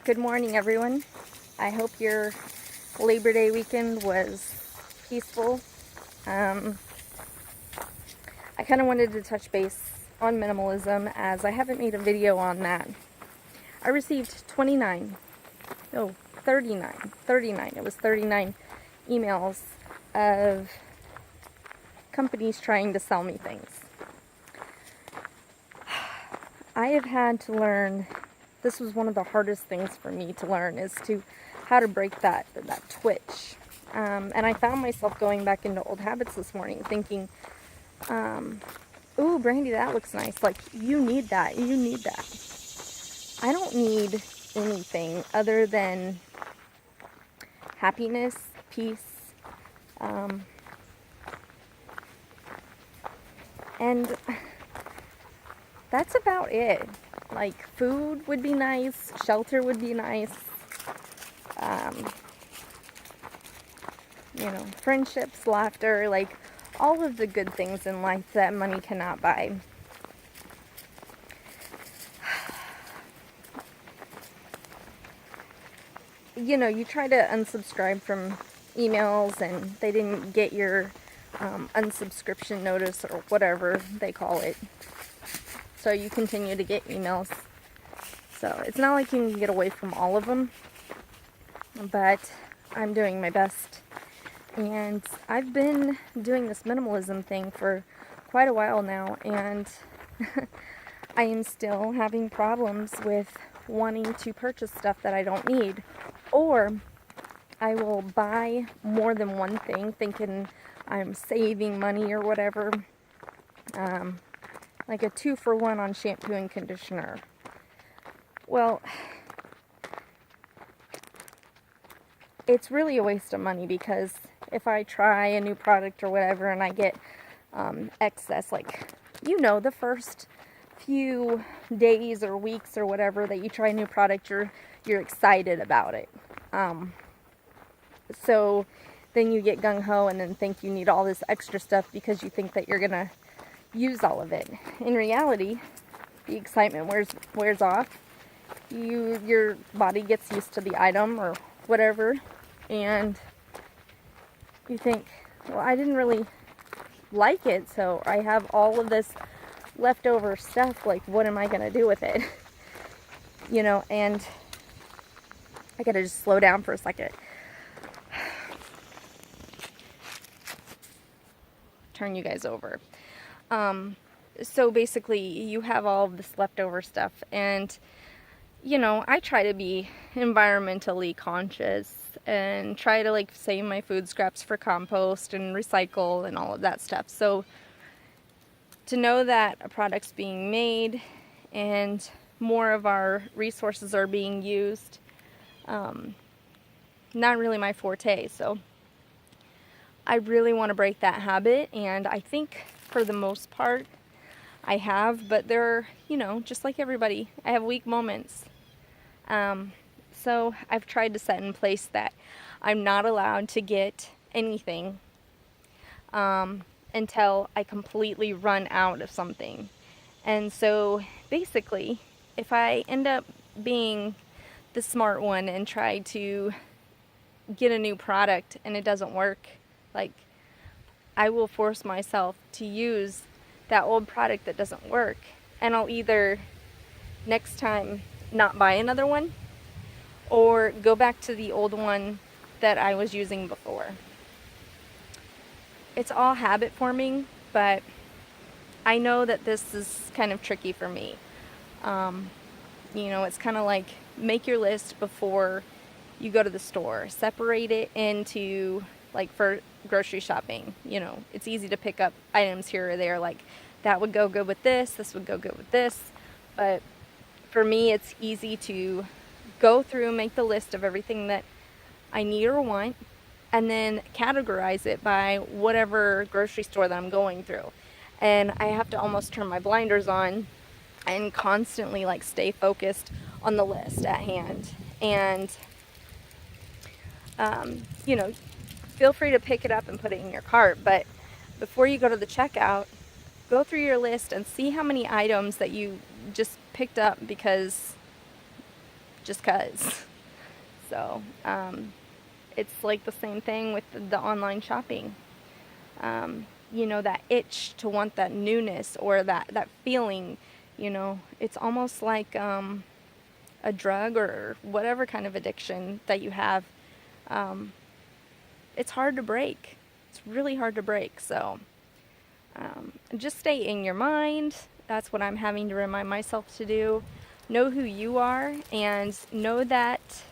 Good morning, everyone. I hope your Labor Day weekend was peaceful. I kind of wanted to touch base on minimalism as I haven't made a video on that. I received 39, no, 39. It was 39 emails of companies trying to sell me things. I have had to learn, this was one of the hardest things for me to learn, is to how to break that twitch. And I found myself going back into old habits this morning, thinking, ooh, Brandy, that looks nice. Like, you need that. I don't need anything other than happiness, peace, and that's about it. Like, food would be nice, shelter would be nice, friendships, laughter, like all of the good things in life that money cannot buy. You try to unsubscribe from emails and they didn't get your unsubscription notice or whatever they call it. So you continue to get emails. So it's not like you can get away from all of them, but I'm doing my best. And I've been doing this minimalism thing for quite a while now, and I am still having problems with wanting to purchase stuff that I don't need. Or I will buy more than one thing thinking I'm saving money or whatever. Like a 2-for-1 on shampoo and conditioner. Well, it's really a waste of money, because if I try a new product or whatever and I get excess, like, the first few days or weeks or whatever that you try a new product, you're excited about it. So then you get gung-ho and then think you need all this extra stuff because you think that you're gonna use all of it. In reality, the excitement wears off. Your body gets used to the item or whatever, and you think, well, I didn't really like it, so I have all of this leftover stuff, like, what am I gonna do with it? And I gotta just slow down for a second. Turn you guys over. So basically, you have all of this leftover stuff, and I try to be environmentally conscious and try to, like, save my food scraps for compost and recycle and all of that stuff. So to know that a product's being made and more of our resources are being used, not really my forte. So I really want to break that habit, and I think for the most part I have, but there are, just like everybody, I have weak moments. So I've tried to set in place that I'm not allowed to get anything until I completely run out of something. And so basically, if I end up being the smart one and try to get a new product and it doesn't work, like, I will force myself to use that old product that doesn't work, and I'll either next time not buy another one or go back to the old one that I was using before. It's all habit forming, but I know that this is kind of tricky for me. It's kind of like, make your list before you go to the store. Separate it into, like, for grocery shopping, it's easy to pick up items here or there, like, that would go good with this would go good with this. But for me, it's easy to go through and make the list of everything that I need or want, and then categorize it by whatever grocery store that I'm going through. And I have to almost turn my blinders on and constantly, like, stay focused on the list at hand. And feel free to pick it up and put it in your cart, but before you go to the checkout, go through your list and see how many items that you just picked up because just 'cause. So, it's like the same thing with the online shopping. You know, that itch to want that newness or that feeling, you know, it's almost like a drug or whatever kind of addiction that you have. It's hard to break. It's really hard to break. So just stay in your mind. That's what I'm having to remind myself to do. Know who you are, and know that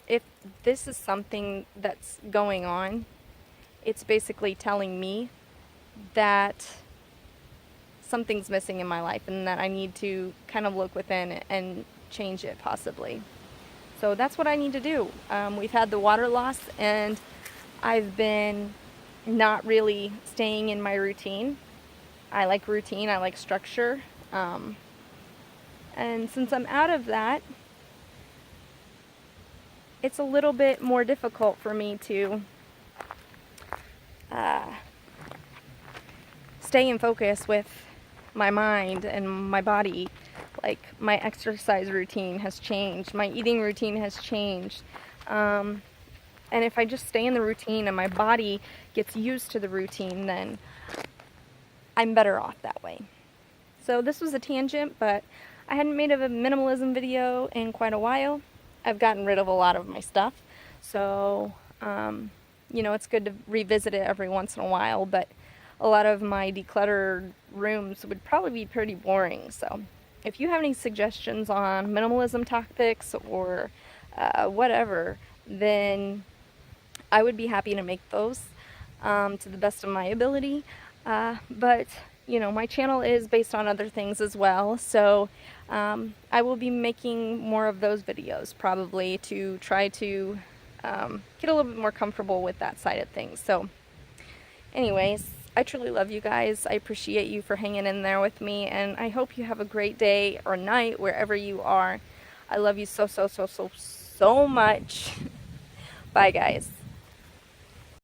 if this is something that's going on, it's basically telling me that something's missing in my life and that I need to kind of look within and change it possibly. So that's what I need to do. We've had the water loss, and I've been not really staying in my routine. I like routine, I like structure. And since I'm out of that, it's a little bit more difficult for me to stay in focus with my mind and my body. Like, my exercise routine has changed, my eating routine has changed. And if I just stay in the routine and my body gets used to the routine, then I'm better off that way. So this was a tangent, but I hadn't made a minimalism video in quite a while. I've gotten rid of a lot of my stuff. So, you know, it's good to revisit it every once in a while, but a lot of my decluttered rooms would probably be pretty boring. So if you have any suggestions on minimalism topics or whatever, then I would be happy to make those to the best of my ability. But, you know, my channel is based on other things as well, so I will be making more of those videos probably to try to get a little bit more comfortable with that side of things. So anyways, I truly love you guys. I appreciate you for hanging in there with me, and I hope you have a great day or night wherever you are. I love you so, so, so, so, so much. Bye, guys.